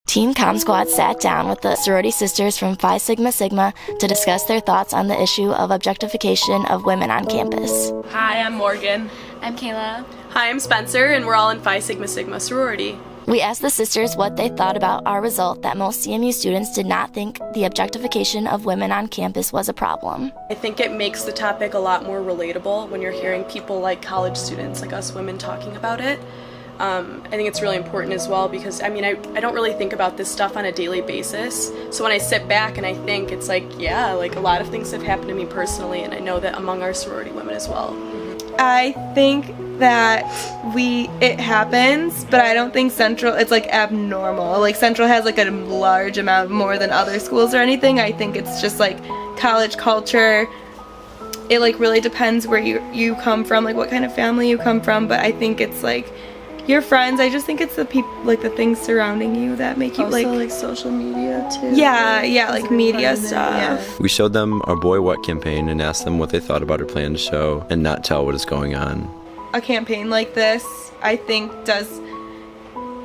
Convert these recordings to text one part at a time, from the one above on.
Team Comm Squad sat down with the sorority sisters from Phi Sigma Sigma to discuss their thoughts on the issue of objectification of women on campus. Hi, I'm Morgan. I'm Kayla. Hi, I'm Spencer, and we're all in Phi Sigma Sigma sorority. We asked the sisters what they thought about our result that most CMU students did not think the objectification of women on campus was a problem. I think it makes the topic a lot more relatable when you're hearing people like college students, like us women, talking about it. I think it's really important as well because, I don't really think about this stuff on a daily basis. So when I sit back and I think, it's like, yeah, like a lot of things have happened to me personally, and I know that among our sorority women as well. I think that it happens, but I don't think Central, it's like abnormal. Like Central has like a large amount more than other schools or anything. I think it's just like college culture. It like really depends where you come from, like what kind of family you come from, but I think it's like your friends. I just think it's the people, like the things surrounding you that make you also, like social media too. Yeah, like media stuff. Yeah. We showed them our Boy What campaign and asked them what they thought about our planned show and not tell what is going on. A campaign like this, I think, does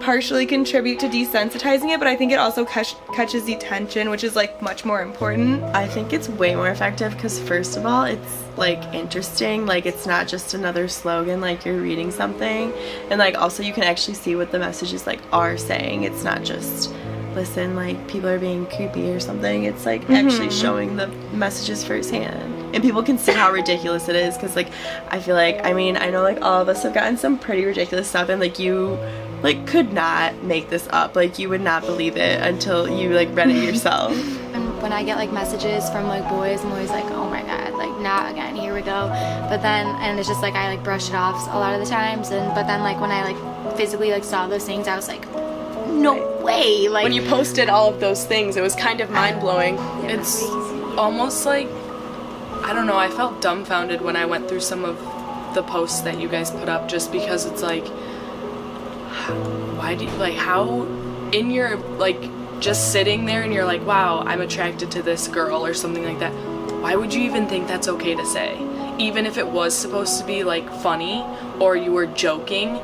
partially contribute to desensitizing it, but I think it also catches the attention, which is like much more important. I think it's way more effective because first of all, it's like interesting, like it's not just another slogan, like you're reading something, and like also you can actually see what the messages like are saying. It's not just listen, like people are being creepy or something. It's like actually showing the messages firsthand. And people can see how ridiculous it is because like I feel like, I know like all of us have gotten some pretty ridiculous stuff, and like you like could not make this up. Like you would not believe it until you like read it yourself. And when I get like messages from like boys, I'm always like, oh my god, like not again, here we go. But then, and it's just like I like brush it off a lot of the times, but then like when I like physically like saw those things, I was like, no way. Like when you posted all of those things, it was kind of mind-blowing. It's almost like, I don't know, I felt dumbfounded when I went through some of the posts that you guys put up, just because it's like, why do you, like, how in your, like, just sitting there and you're like, wow, I'm attracted to this girl or something like that, why would you even think that's okay to say? Even if it was supposed to be, like, funny or you were joking,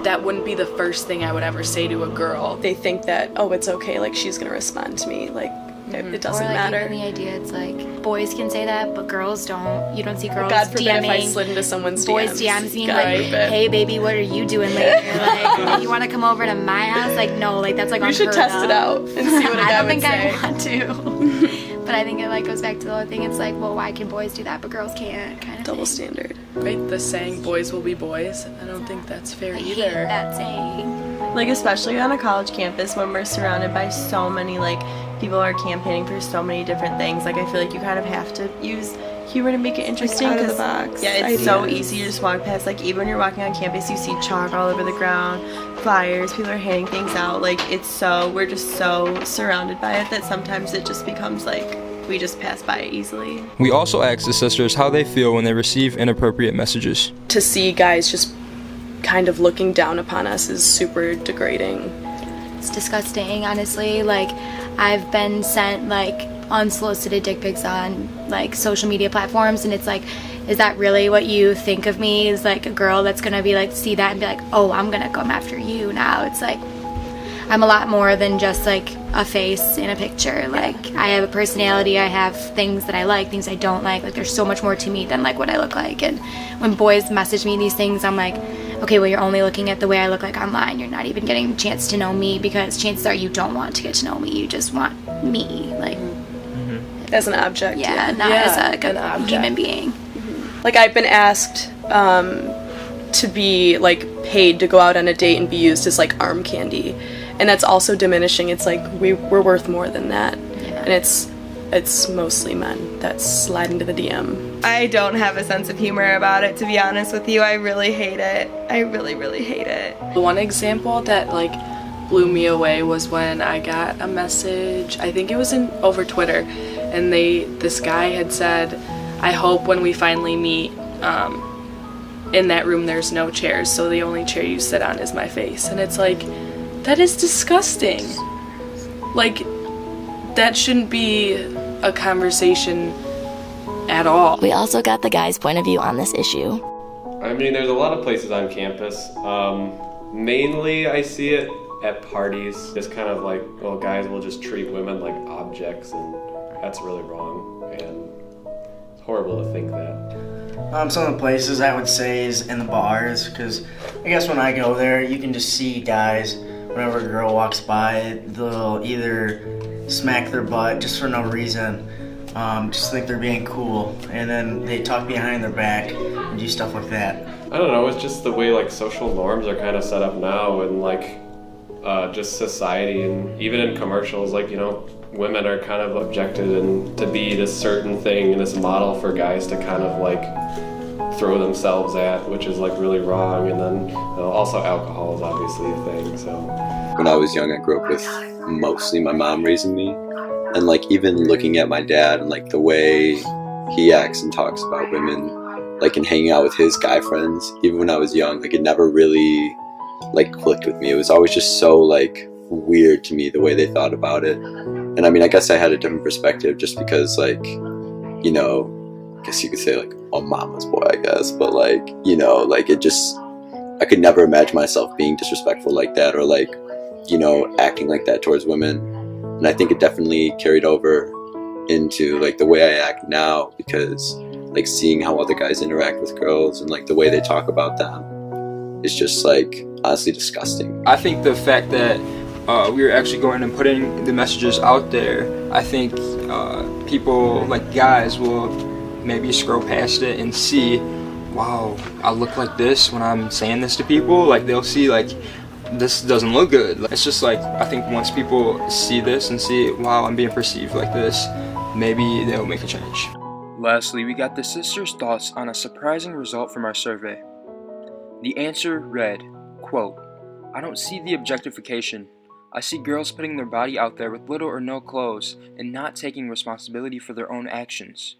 that wouldn't be the first thing I would ever say to a girl. They think that, oh, it's okay, like, she's gonna respond to me, like, it doesn't or, like, matter. Even the idea, it's like, boys can say that, but girls don't. You don't see girls God forbid DMing. if I slid into someone's boys DMs. being like, hey baby, what are you doing later? Like, you want to come over to my house? Like, no, like that's like we should test it out and see what a guy would say. I don't think I want to. But I think it like goes back to the whole thing. It's like, well, why can boys do that but girls can't? Kind of double thing. standard. Right, the saying boys will be boys. I don't think that's fair either. I hate that saying. Like especially on a college campus when we're surrounded by so many like people are campaigning for so many different things. Like I feel like you kind of have to use humor to make it interesting. Like out of the box. Yeah, it's so easy to just walk past. Like even when you're walking on campus, you see chalk all over the ground, flyers, people are handing things out. Like we're just so surrounded by it that sometimes it just becomes like we just pass by it easily. We also asked the sisters how they feel when they receive inappropriate messages. To see guys just kind of looking down upon us is super degrading. It's disgusting, honestly. Like, I've been sent like unsolicited dick pics on like social media platforms, and it's like, is that really what you think of me? Is like a girl that's gonna be like see that and be like, oh, I'm gonna come after you now? It's like, I'm a lot more than just like a face in a picture. Like I have a personality, I have things that I like, things I don't like. Like there's so much more to me than like what I look like. And when boys message me these things, I'm like, okay, well, you're only looking at the way I look like online. You're not even getting a chance to know me, because chances are you don't want to get to know me. You just want me, like as an object. Yeah, not as a human being. Like I've been asked to be like paid to go out on a date and be used as like arm candy, and that's also diminishing. It's like we're worth more than that, and it's mostly men that slide into the DM. I don't have a sense of humor about it, to be honest with you. I really hate it. I really, really hate it. One example that like blew me away was when I got a message, I think it was over Twitter, and this guy had said, I hope when we finally meet, in that room there's no chairs, so the only chair you sit on is my face. And it's like, that is disgusting. Like, that shouldn't be a conversation at all. We also got the guys' point of view on this issue. I mean, there's a lot of places on campus. Mainly I see it at parties, just kind of like, well, guys will just treat women like objects, and that's really wrong, and it's horrible to think that. Some of the places I would say is in the bars, because I guess when I go there, you can just see guys, whenever a girl walks by, they'll either smack their butt just for no reason, just think they're being cool, and then they talk behind their back and do stuff like that. I don't know, it's just the way like social norms are kind of set up now, and like just society, and even in commercials, like, you know, women are kind of objected and to be this certain thing and this model for guys to kind of like throw themselves at, which is like really wrong. And then, you know, also alcohol is obviously a thing. So when I was young, I grew up with mostly my mom raising me, and like even looking at my dad and like the way he acts and talks about women, like in hanging out with his guy friends, even when I was young, like it never really like clicked with me. It was always just so like weird to me the way they thought about it. And I mean, I guess I had a different perspective just because, like, you know, I guess you could say like a mama's boy, I guess, but like, you know, like it just, I could never imagine myself being disrespectful like that, or like, you know, acting like that towards women. And I think it definitely carried over into like the way I act now, because like seeing how other guys interact with girls and like the way they talk about them is just like honestly disgusting. I think the fact that we were actually going and putting the messages out there, I think people, like guys, will maybe scroll past it and see, wow, I look like this when I'm saying this to people. Like they'll see like, this doesn't look good. It's just like, I think once people see this and see, wow, I'm being perceived like this, maybe they'll make a change. Lastly, we got the sisters' thoughts on a surprising result from our survey. The answer read, quote, "I don't see the objectification. I see girls putting their body out there with little or no clothes and not taking responsibility for their own actions.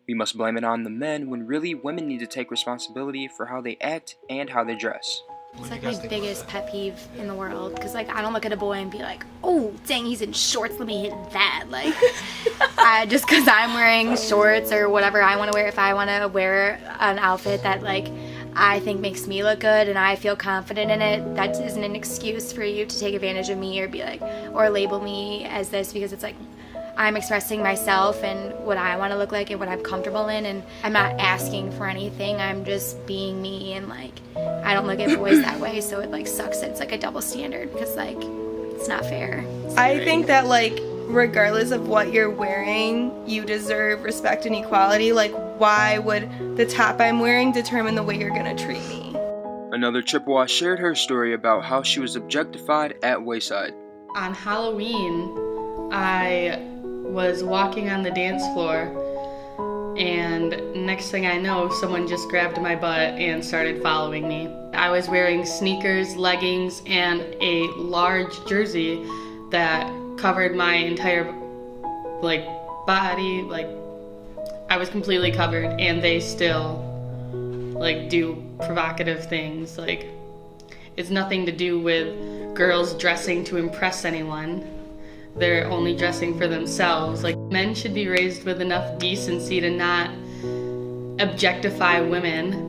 We must blame it on the men when really women need to take responsibility for how they act and how they dress." It's like my biggest pet peeve in the world, because like I don't look at a boy and be like, oh dang, he's in shorts, let me hit that. Like just because I'm wearing shorts or whatever I want to wear, if I want to wear an outfit that like I think makes me look good and I feel confident in it, that isn't an excuse for you to take advantage of me or be like, or label me as this, because it's like I'm expressing myself and what I want to look like and what I'm comfortable in, and I'm not asking for anything, I'm just being me. And like I don't look at boys that way, so it like sucks. It's like a double standard, because like it's not fair. I think that like regardless of what you're wearing, you deserve respect and equality. Like why would the top I'm wearing determine the way you're gonna treat me? Another Chippewa shared her story about how she was objectified at Wayside. On Halloween, I was walking on the dance floor, and next thing I know, someone just grabbed my butt and started following me. I was wearing sneakers, leggings, and a large jersey that covered my entire like body. Like I was completely covered, and they still like do provocative things. Like it's nothing to do with girls dressing to impress anyone. They're only dressing for themselves. Like men should be raised with enough decency to not objectify women.